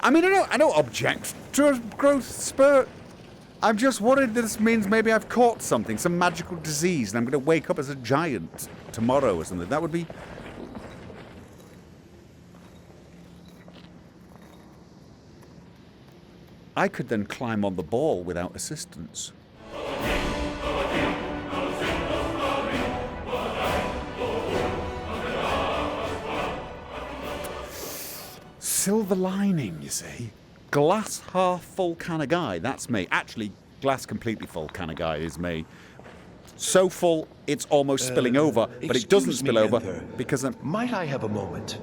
I mean, I don't object to a growth spurt. I'm just worried that this means maybe I've caught something, some magical disease, and I'm going to wake up as a giant tomorrow or something. That would be... I could then climb on the ball without assistance. Silver lining, you see. Glass half full kind of guy, that's me. Actually, glass completely full kind of guy is me. So full, it's almost spilling over, but it doesn't spill over because I'm... Might I have a moment?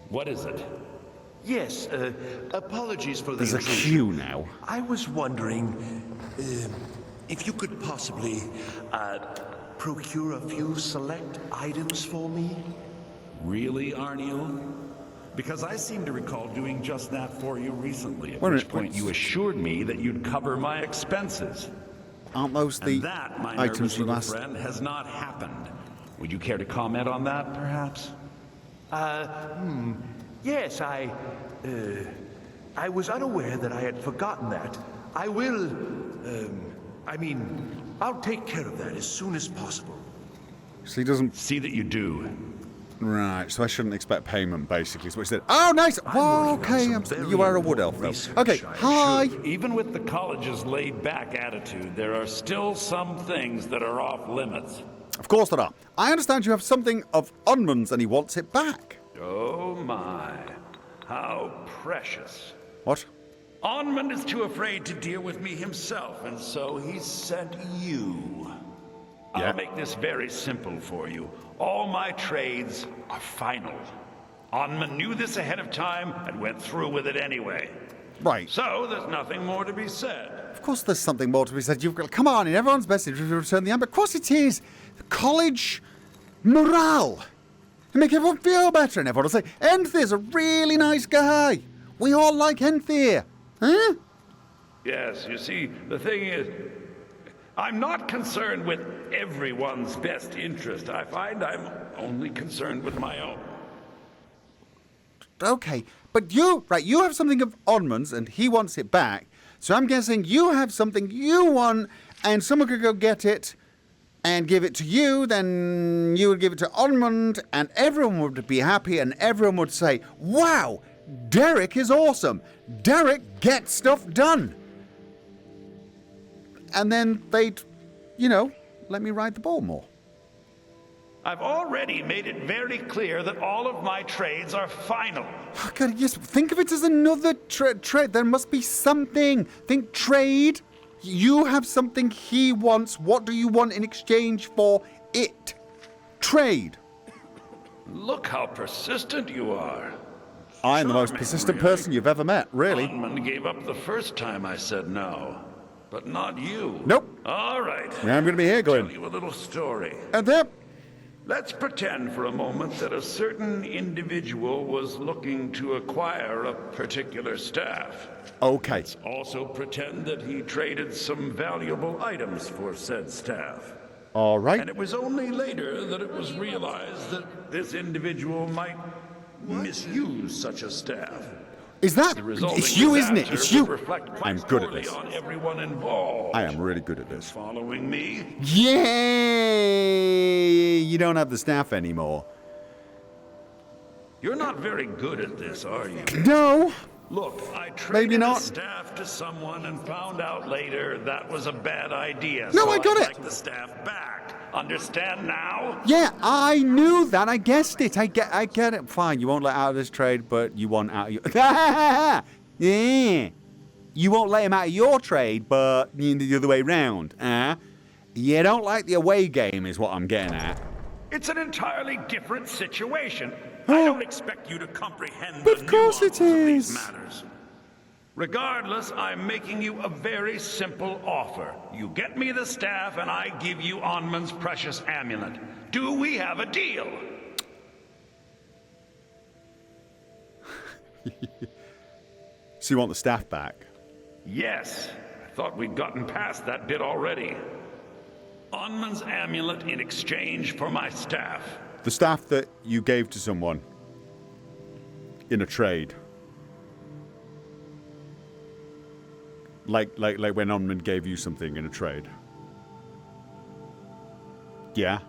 What is it? Yes, apologies for the There's a intrusion. queue now. I was wondering if you could possibly procure a few select items for me? Really, Arniel? Because I seem to recall doing just that for you recently, at Wait a which minute, point you assured me that you'd cover my expenses. Aren't those the And that, my items nervous you little asked? friend, has not happened. Would you care to comment on that, perhaps? Yes, I was unaware that I had forgotten that. I will, I'll take care of that as soon as possible. So he doesn't... See that you do. Right, so I shouldn't expect payment, basically. Is what he said. Oh, nice! Whoa, okay, you are a wood elf, though. Okay, hi! Even with the college's laid-back attitude, there are still some things that are off limits. Of course there are. I understand you have something of Unmund's and he wants it back. Oh my, how precious. What? Onmund is too afraid to deal with me himself, and so he sent you. Yeah. I'll make this very simple for you. All my trades are final. Onmund knew this ahead of time and went through with it anyway. Right. So there's nothing more to be said. Of course there's something more to be said. You've got... Come on, in everyone's best interest to return the amber. Of course it is. The college morale. To make everyone feel better, and everyone will say, Enthir's a really nice guy. We all like Enthir. Huh? Yes, you see, the thing is, I'm not concerned with everyone's best interest. I find I'm only concerned with my own. Okay, but you have something of Onmund's and he wants it back. So I'm guessing you have something you want and someone could go get it and give it to you, then you would give it to Onmund and everyone would be happy and everyone would say, wow, Derek is awesome. Derek gets stuff done. And then they'd, let me ride the ball more. I've already made it very clear that all of my trades are final. Oh, God, yes, think of it as another trade. There must be something. Think trade. You have something he wants. What do you want in exchange for it? Trade. Look how persistent you are. I am the most persistent person you've ever met, really. Onmund gave up the first time I said no, but not you. Nope. All right. Yeah, I'm going to be here going. Tell you a little story. And then, Let's pretend for a moment that a certain individual was looking to acquire a particular staff. okay. Let's also pretend that he traded some valuable items for said staff. All right. And it was only later that it was realized that this individual might misuse such a staff. Is that... The resulting It's you, isn't it? disaster It's you. would reflect quite I'm good at poorly this. on everyone involved. I am really good at this. Following me? Yay! You don't have the staff anymore. You're not very good at this, are you? No. Look, I Maybe traded not. the staff to someone and found out later that was a bad idea. No, so I got I'd it. like the staff back. Understand now? Yeah, I knew that. I guessed it. I get it. Fine, you won't let out of this trade, but you want out of your... Yeah. You won't let him out of your trade, but the other way round. You don't like the away game is what I'm getting at. It's an entirely different situation. I don't expect you to comprehend But the of course it nuances of these is. matters. Regardless, I'm making you a very simple offer. You get me the staff, and I give you Onmund's precious amulet. Do we have a deal? So you want the staff back? Yes. I thought we'd gotten past that bit already. Onmund's amulet in exchange for my staff. The staff that you gave to someone in a trade. Like when Onmund gave you something in a trade. Yeah.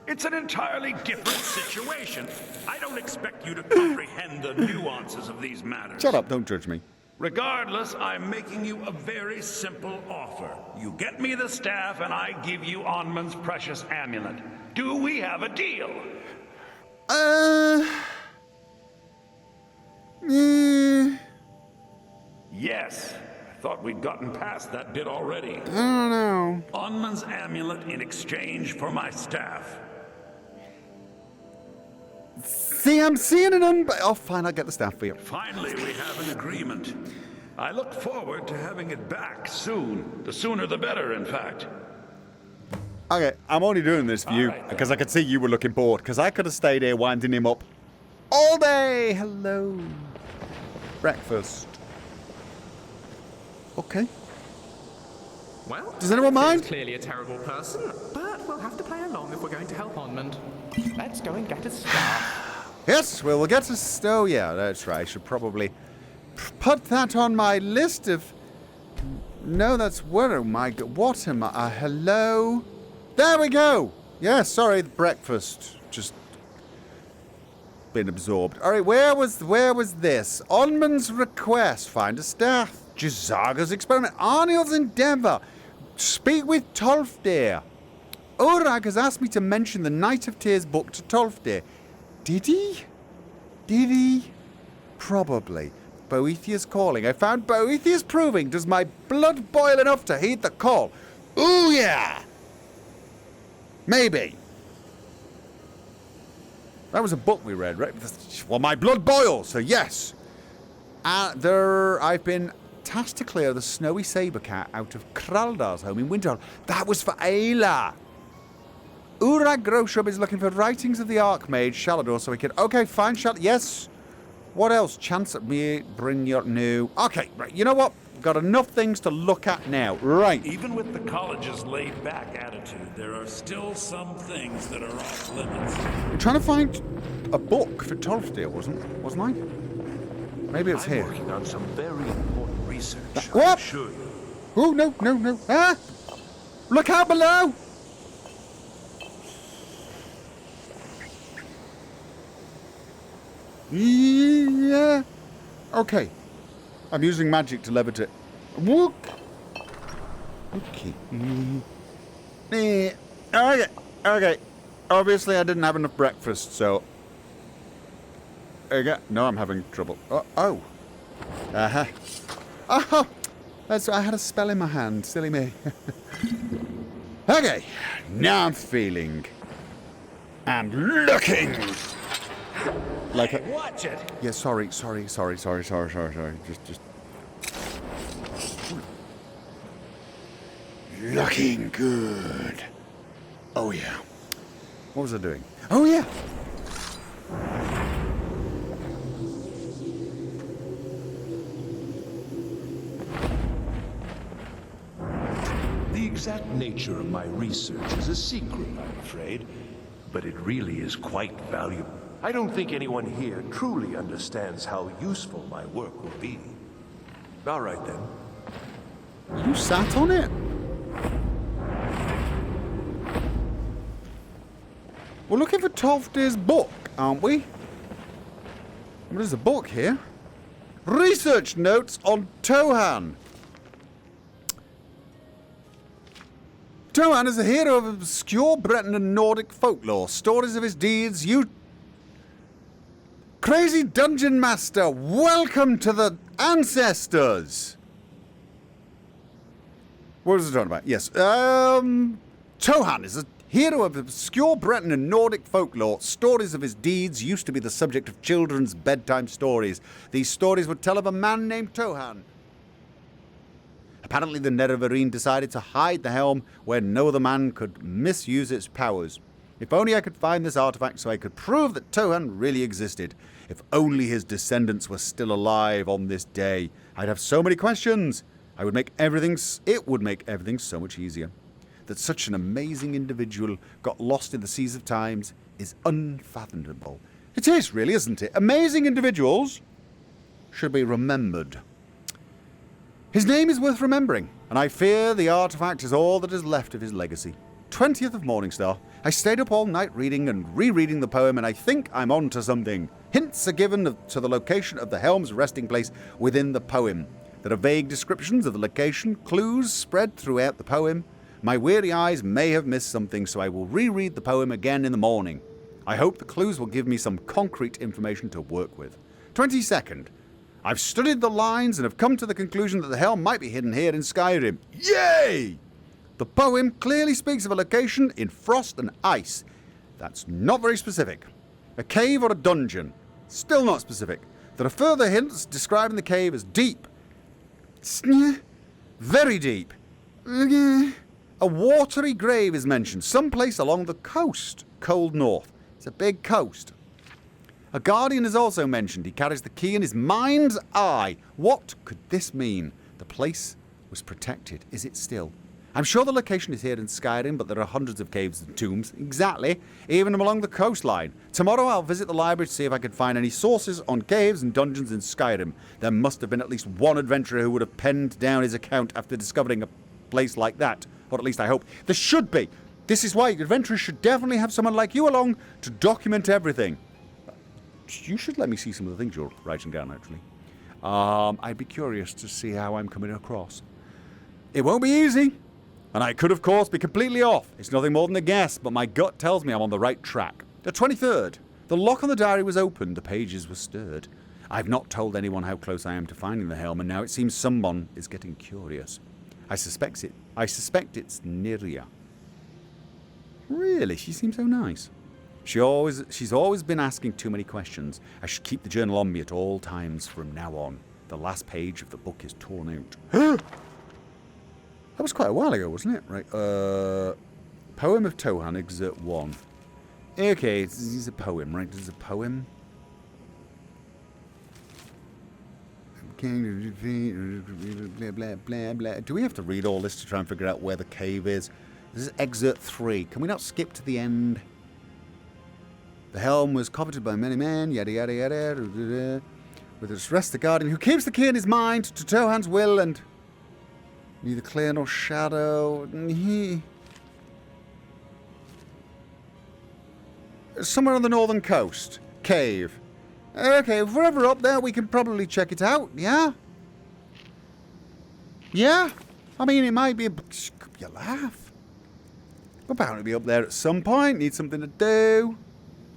It's an entirely different situation. I don't expect you to comprehend the nuances of these matters. Shut up, don't judge me. Regardless, I'm making you a very simple offer. You get me the staff, and I give you Onmund's precious amulet. Do we have a deal? Yes. I thought we'd gotten past that bit already. I don't know. Onmund's amulet in exchange for my staff. See, I'm seeing it but oh, fine, I'll get the staff for you. Finally, we have an agreement. I look forward to having it back soon. The sooner the better, in fact. Okay, I'm only doing this for you because I could see you were looking bored, because I could have stayed here winding him up all day. Hello. Breakfast. Okay. Well, does anyone mind? He's clearly a terrible person, but we'll have to play along if we're going to help Onmund. Let's go and get a staff. Yes, well, we'll get to... Oh, yeah, that's right. I should probably put that on my list of... No, that's... Where am I... What am I... hello? There we go! Yeah, sorry, breakfast. Just... been absorbed. All right, where was this? Onmund's request. Find a staff. Jazaga's experiment. Arniel's endeavor. Speak with Tolfdir. Urag has asked me to mention the Night of Tears book to Tolfdir. Did he? Did he? Probably. Boethia's calling. I found Boethia's proving. Does my blood boil enough to heed the call? Ooh, yeah! Maybe. That was a book we read, right? Well, my blood boils, so yes. I've been tasked to clear the snowy sabre cat out of Kraldar's home in Winterhold. That was for Ayla. Urag Groshub is looking for writings of the Archmage Shalador so we can... Okay, fine, yes. What else? Chance at me, bring your new... Okay, right, you know what? Got enough things to look at now. Right. Even with the college's laid-back attitude, there are still some things that are off limits. I'm trying to find a book for Tolfdir, wasn't I? Maybe it's here. I'm working on some very important research. What? Sure you. Oh, no. Ah! Look out below! Yeah. Okay. I'm using magic to levitate. Whoop. Okay. Okay. Obviously, I didn't have enough breakfast, so... Okay. No, I'm having trouble. Oh. Uh-huh. Oh! I had a spell in my hand. Silly me. Okay. Now I'm feeling... and looking... like a... Watch it! Yeah, sorry. Just... looking good. Oh, yeah. What was I doing? Oh, yeah. The exact nature of my research is a secret, I'm afraid, but it really is quite valuable. I don't think anyone here truly understands how useful my work will be. All right, then. You sat on it? We're looking for Tolfdir's book, aren't we? There's a book here. Research notes on Tohan. Tohan is a hero of obscure Breton and Nordic folklore. Stories of his deeds, Crazy Dungeon Master, welcome to the Ancestors. What was it talking about? Yes. Tohan is a hero of obscure Breton and Nordic folklore. Stories of his deeds used to be the subject of children's bedtime stories. These stories would tell of a man named Tohan. Apparently the Nerevarine decided to hide the helm where no other man could misuse its powers. If only I could find this artifact so I could prove that Tohan really existed. If only his descendants were still alive on this day. I'd have so many questions. It would make everything so much easier. That such an amazing individual got lost in the seas of times is unfathomable. It is really, isn't it? Amazing individuals should be remembered. His name is worth remembering, and I fear the artifact is all that is left of his legacy. 20th of Morningstar. I stayed up all night reading and rereading the poem, and I think I'm on to something. Hints are given to the location of the Helm's resting place within the poem. There are vague descriptions of the location, clues spread throughout the poem. My weary eyes may have missed something, so I will reread the poem again in the morning. I hope the clues will give me some concrete information to work with. 22nd. I've studied the lines and have come to the conclusion that the Helm might be hidden here in Skyrim. Yay! The poem clearly speaks of a location in frost and ice. That's not very specific. A cave or a dungeon. Still not specific. There are further hints describing the cave as deep. Very deep. A watery grave is mentioned, someplace along the coast. Cold North. It's a big coast. A guardian is also mentioned. He carries the key in his mind's eye. What could this mean? The place was protected. Is it still? I'm sure the location is here in Skyrim, but there are hundreds of caves and tombs. Exactly. Even along the coastline. Tomorrow I'll visit the library to see if I can find any sources on caves and dungeons in Skyrim. There must have been at least one adventurer who would have penned down his account after discovering a place like that. Or at least I hope. There should be. This is why adventurers should definitely have someone like you along to document everything. You should let me see some of the things you're writing down, actually. I'd be curious to see how I'm coming across. It won't be easy. And I could, of course, be completely off. It's nothing more than a guess, but my gut tells me I'm on the right track. The 23rd. The lock on the diary was opened. The pages were stirred. I've not told anyone how close I am to finding the Helm, and now it seems someone is getting curious. I suspect it's Niria. Really? She seems so nice. She's always been asking too many questions. I should keep the journal on me at all times from now on. The last page of the book is torn out. That was quite a while ago, wasn't it? Right. Poem of Tohan, Excerpt 1. Okay, it's a poem, right? This is a poem. Blah, blah, blah, blah. Do we have to read all this to try and figure out where the cave is? This is Excerpt 3. Can we not skip to the end? The Helm was coveted by many men, yada yada yada. With its rest the guardian who keeps the key in his mind to Tohan's will and neither clear nor shadow. Somewhere on the northern coast. Cave. Okay, if we're ever up there, we can probably check it out, yeah? Yeah? I mean, it might be you laugh. We're bound to be up there at some point. Need something to do.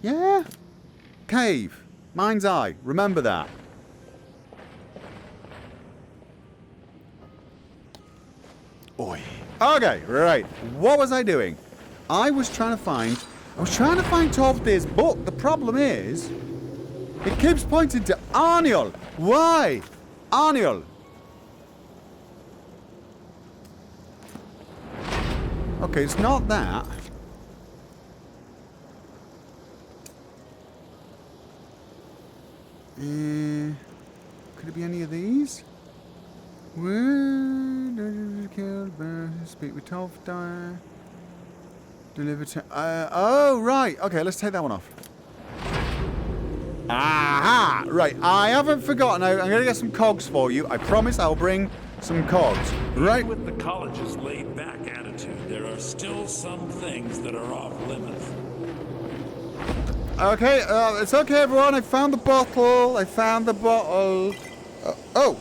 Yeah? Cave. Mind's eye. Remember that. Oi. Okay, right. What was I doing? I was trying to find Tovdir's book. The problem is, it keeps pointing to Arniel. Why? Arniel. Okay, it's not that. Could it be any of these? Speak with Tovdir. Deliver to... oh, right. Okay, let's take that one off. Aha! Right, I haven't forgotten. I'm going to get some cogs for you. I promise I'll bring some cogs. Right? With the college's laid-back attitude, there are still some things that are off limits. Okay, it's okay, everyone. I found the bottle. Oh!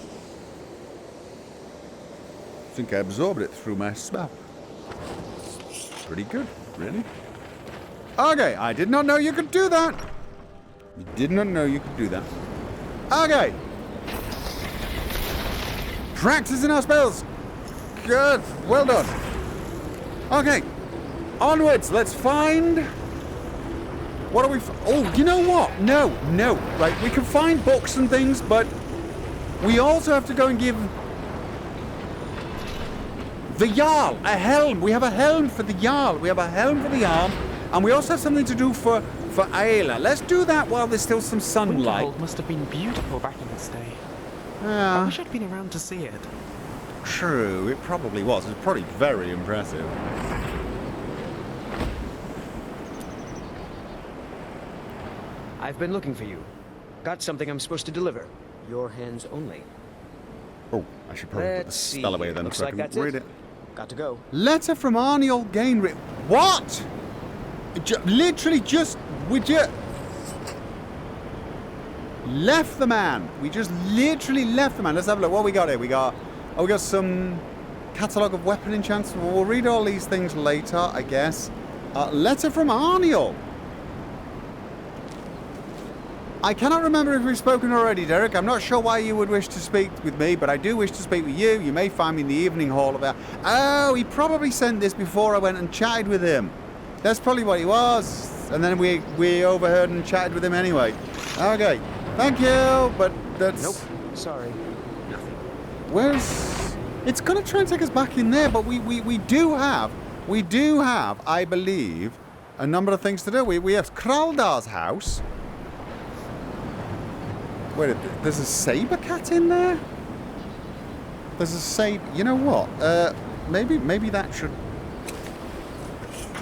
I think I absorbed it through my spell. Pretty good, really. Okay, I did not know you could do that. You did not know you could do that. Okay. Practicing our spells. Good. Well done. Okay. Onwards. Let's find... What are we... Oh, you know what? No. Right, we can find books and things, but we also have to go and give the Jarl a helm. We have a helm for the Jarl. And we also have something to do for Ayla. Let's do that while there's still some sunlight. Winterhold must have been beautiful back in its day. Yeah. I wish I'd been around to see it. True, it probably was. It was probably very impressive. I've been looking for you. Got something I'm supposed to deliver. Your hands only. Oh, I should probably put the spell away then so I can read it. Got to go. Letter from Arniel Gain. What? Literally just... We just... Left the man. We just literally left the man. Let's have a look. What we got here? We got some catalogue of weapon enchants. We'll read all these things later, I guess. Letter from Arniel. I cannot remember if we've spoken already, Derek. I'm not sure why you would wish to speak with me, but I do wish to speak with you. You may find me in the evening hall about... Oh, he probably sent this before I went and chatted with him. That's probably what he was. And then we overheard and chatted with him anyway. Okay. Thank you, but that's... Nope. Sorry. Nothing. Where's... It's going to try and take us back in there, but we do have, I believe, a number of things to do. We have Kraldar's house. Wait, there's a saber cat in there? There's a saber... You know what? Maybe that should...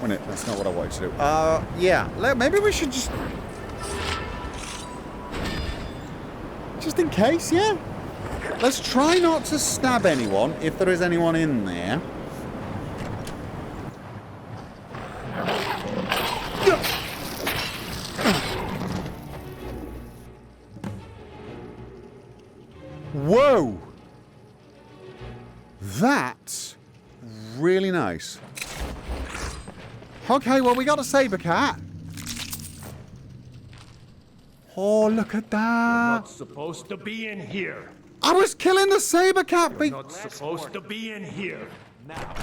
Wait, that's not what I wanted to do. Yeah. Maybe we should just... Just in case, yeah? Let's try not to stab anyone, if there is anyone in there. Whoa! That's really nice. Okay, well, we got a saber cat. Oh, look at that. Not supposed to be in here. I was killing the saber cat. You're not supposed to be in here. Now.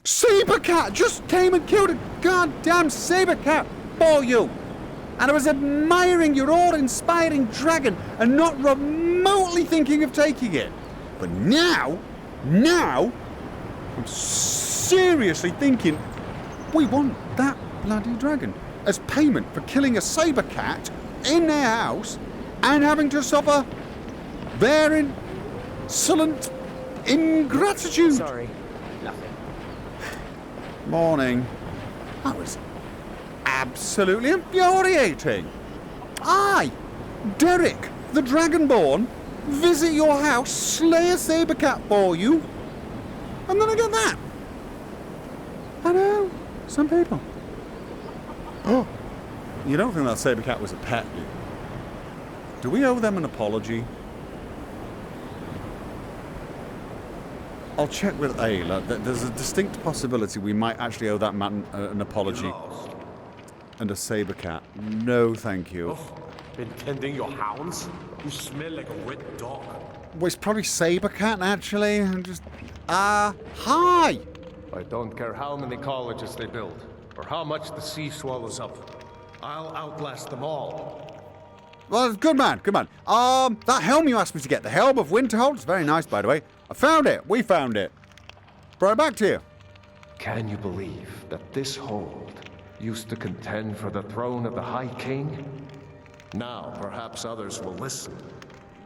Saber cat just came and killed a goddamn saber cat for you. And I was admiring your awe-inspiring dragon and not remotely thinking of taking it. But now, I'm seriously thinking we want that bloody dragon as payment for killing a saber cat in their house and having to suffer their insolent ingratitude. Sorry. Nothing. Morning. That was absolutely infuriating. I, Derek, the Dragonborn, visit your house, slay a saber cat for you, and then I get that. I know. Some people. Oh. You don't think that saber cat was a pet, do you? Do we owe them an apology? I'll check with Ayla. There's a distinct possibility we might actually owe that man an apology. And a saber cat. No, thank you. Oh, been tending your hounds? You smell like a wet dog. Well, it's probably saber cat, actually. I'm just... hi! I don't care how many colleges they build, or how much the sea swallows up. I'll outlast them all. Well, good man, good man. That helm you asked me to get, the helm of Winterhold, it's very nice, by the way. I found it. We found it. Brought it back to you. Can you believe that this hold used to contend for the throne of the High King? Now, perhaps others will listen.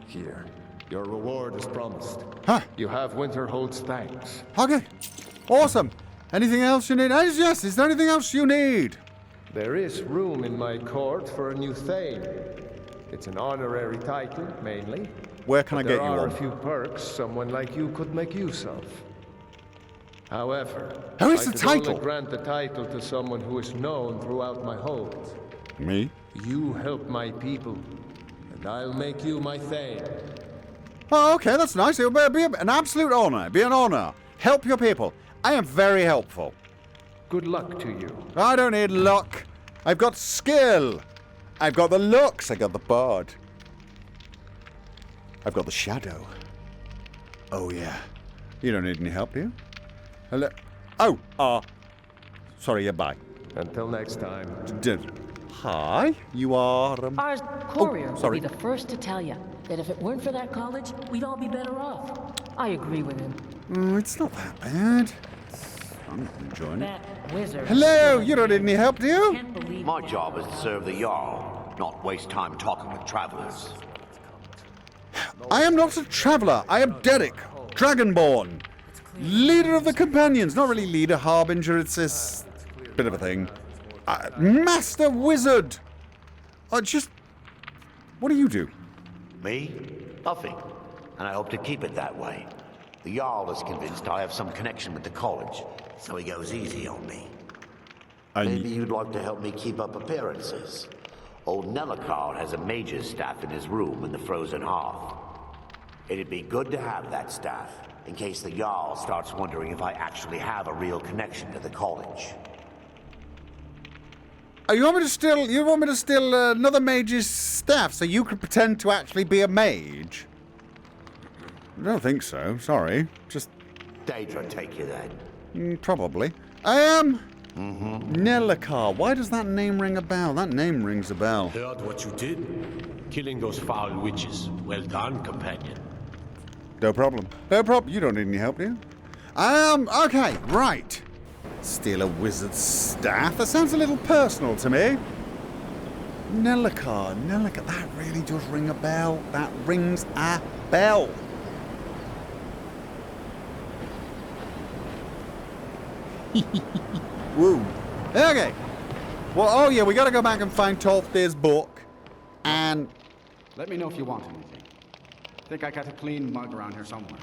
Here, your reward is promised. Huh. You have Winterhold's thanks. Okay. Awesome. Anything else you need? Yes, is there anything else you need? There is room in my court for a new Thane. It's an honorary title, mainly. Where can I get you There are one? a few perks someone like you could make use of. However, Who is I the could title? only grant the title to someone who is known throughout my hold. Me? You help my people, and I'll make you my Thane. Oh, okay, that's nice. It'll be an absolute honor. It'll be an honor. Help your people. I am very helpful. Good luck to you. I don't need luck. I've got skill. I've got the looks. I got the bard. I've got the shadow. Oh, yeah. You don't need any help, do you? Hello? Oh, sorry, yeah, bye. Until next time. Hi, you are... Our courier will sorry. be the first to tell you that if it weren't for that college, we'd all be better off. I agree with him. Oh, it's not that bad. I'm enjoying it. That wizard... Hello, you don't need any help, do you? Can't believe... My job is to serve the Jarl, not waste time talking with travelers. I am not a traveller. I am Derek, Dragonborn. Leader of the companions. Not really leader, harbinger. It's this bit of a thing. Master wizard. What do you do? Me? Nothing. and I hope to keep it that way. The Jarl is convinced I have some connection with the college, so he goes easy on me. Maybe you'd like to help me keep up appearances. Old Nellikar has a mage's staff in his room in the frozen hearth. It'd be good to have that staff, in case the Jarl starts wondering if I actually have a real connection to the college. Oh, you want me to steal another mage's staff so you could pretend to actually be a mage? I don't think so. Sorry. Just... Daedra take you then. Probably. I am... Nellikar. Why does that name ring a bell? That name rings a bell. Heard what you did? Killing those foul witches. Well done, companion. No problem. No problem. You don't need any help, do you? Okay, right. Steal a wizard's staff? That sounds a little personal to me. Nellikar. That really does ring a bell. That rings a bell. Woo. Okay. Well, oh yeah, we gotta go back and find Tolfdir's book. And... Let me know if you want anything. Think I got a clean mug around here somewhere.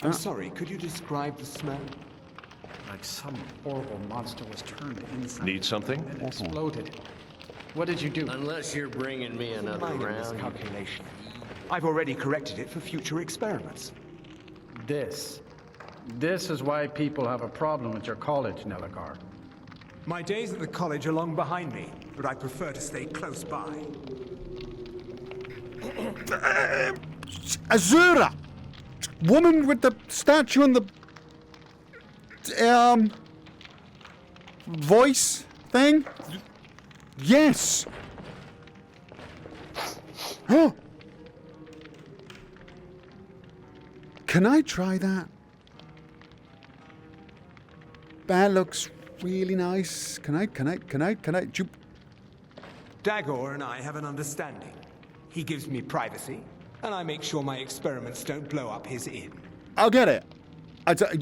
I'm sorry, could you describe the smell? Like some horrible monster was turned inside. Need something? And exploded. What did you do? Unless you're bringing me another Minor round. miscalculation. I've already corrected it for future experiments. This is why people have a problem with your college, Nellikar. My days at the college are long behind me, but I prefer to stay close by. Azura! Woman with the statue and the... voice thing? Yes! Oh! Can I try that? That looks really nice. Can I? Dagor and I have an understanding. He gives me privacy, and I make sure my experiments don't blow up his inn. I'll get it.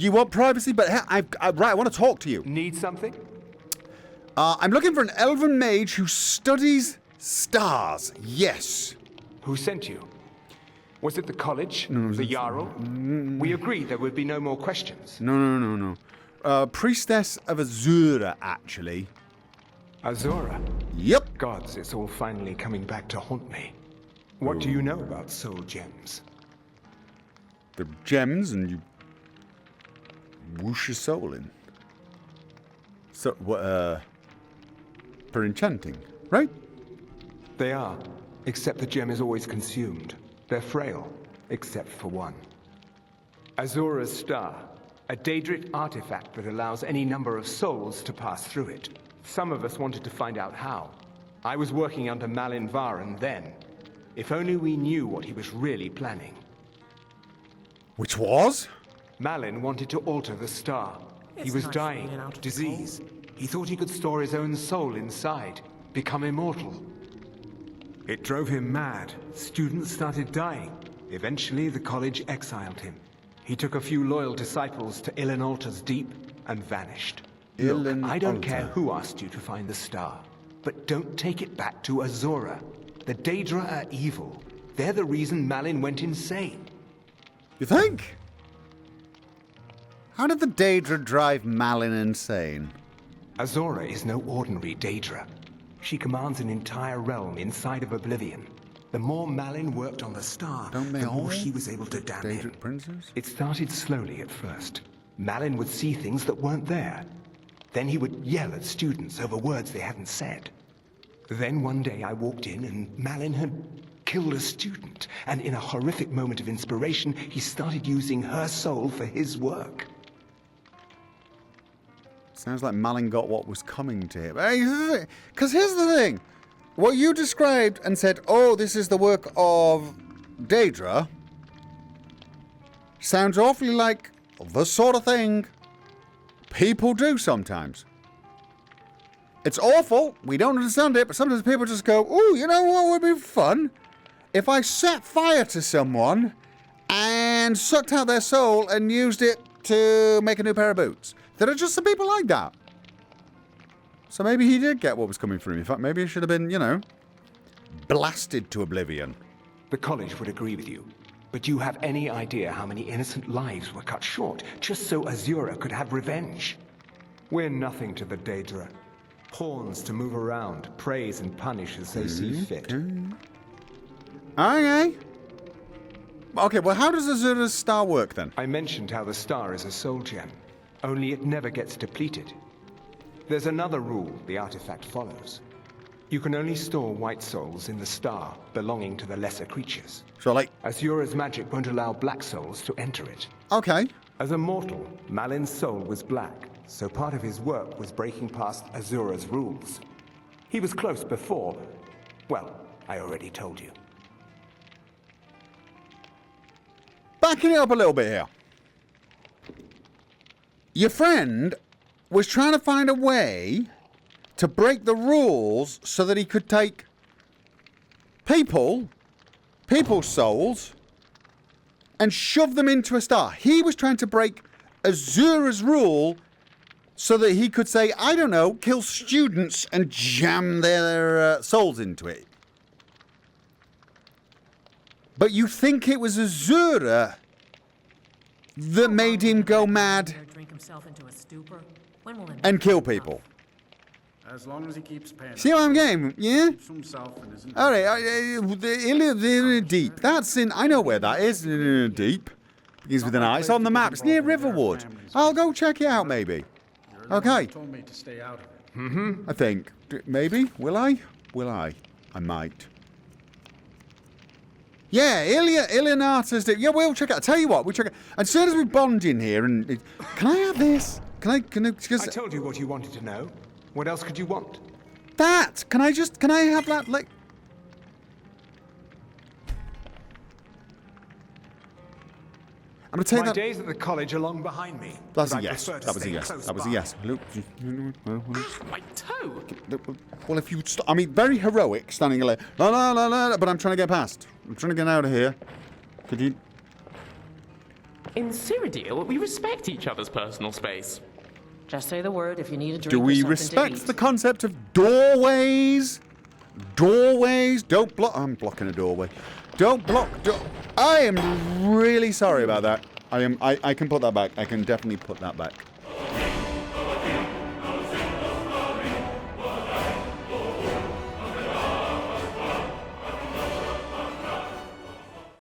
You want privacy, but right, I want to talk to you. Need something? I'm looking for an elven mage who studies stars. Yes. Who sent you? Was it the college? The Jarl? We agreed there would be no more questions. No. Priestess of Azura, actually. Azura? Yep. Gods, it's all finally coming back to haunt me. What do you know about soul gems? The gems, and you whoosh your soul in. So, for enchanting, right? They are, except the gem is always consumed. They're frail, except for one. Azura's star, a Daedric artifact that allows any number of souls to pass through it. Some of us wanted to find out how. I was working under Malin Varen then. If only we knew what he was really planning. Which was? Malin wanted to alter the star. He was dying, disease. He thought he could store his own soul inside, become immortal. It drove him mad. Students started dying. Eventually, the college exiled him. He took a few loyal disciples to Illinalta's deep and vanished. Look, I don't care who asked you to find the star, but don't take it back to Azura. The Daedra are evil. They're the reason Malin went insane. You think? How did the Daedra drive Malin insane? Azura is no ordinary Daedra. She commands an entire realm inside of Oblivion. The more Malin worked on the star, the more she was able to damn him. It started slowly at first. Malin would see things that weren't there. Then he would yell at students over words they hadn't said. Then one day I walked in and Malin had killed a student. And in a horrific moment of inspiration, he started using her soul for his work. Sounds like Malin got what was coming to him. Because here's the thing. What you described and said, oh, this is the work of Daedra, sounds awfully like the sort of thing people do sometimes. It's awful. We don't understand it, but sometimes people just go, ooh, you know what would be fun? If I set fire to someone and sucked out their soul and used it to make a new pair of boots. There are just some people like that. So maybe he did get what was coming for him. In fact, maybe he should have been, blasted to oblivion. The college would agree with you. But do you have any idea how many innocent lives were cut short just so Azura could have revenge? We're nothing to the Daedra. Pawns to move around, praise and punish as they see fit. Okay. Okay, well, how does Azura's star work then? I mentioned how the star is a soul gem, only it never gets depleted. There's another rule the artifact follows. You can only store white souls in the star belonging to the lesser creatures. So, like... Azura's magic won't allow black souls to enter it. Okay. As a mortal, Malin's soul was black, so part of his work was breaking past Azura's rules. He was close before. Well, I already told you. Backing it up a little bit here. Your friend was trying to find a way to break the rules so that he could take people's souls, and shove them into a star. He was trying to break Azura's rule so that he could say, I don't know, kill students and jam their souls into it. But you think it was Azura that made him go mad and kill people? As long as he keeps paying. See what I'm getting? Yeah? All Alright, deep. That's in... I know where that is. Deep. Begins with an I. It's on the map. It's near Riverwood. I'll go check it out, maybe. Okay. Told me to stay out of it. Mm-hmm. I think. Maybe? Will I? Will I? I might. Yeah, Ilianatas. Yeah, we'll check it out. Tell you what, we'll check it. As soon as we bond in here and... Can I have this? Can I... I told you what you wanted to know. What else could you want? That! Can I have that, like... I'm gonna tell you My that... days at the college are long behind me. That's a yes. That was a yes. That was a yes. Look... My toe! Well, if you... I mean, very heroic, standing alone. La, la, la, la, but I'm trying to get past. I'm trying to get out of here. Could you... In Cyrodiil, we respect each other's personal space. Just say the word if you need a drink. Do or we something respect to eat. the concept of doorways? Doorways? Don't block... I'm blocking a doorway. Don't block... I am really sorry about that. I can put that back. I can definitely put that back.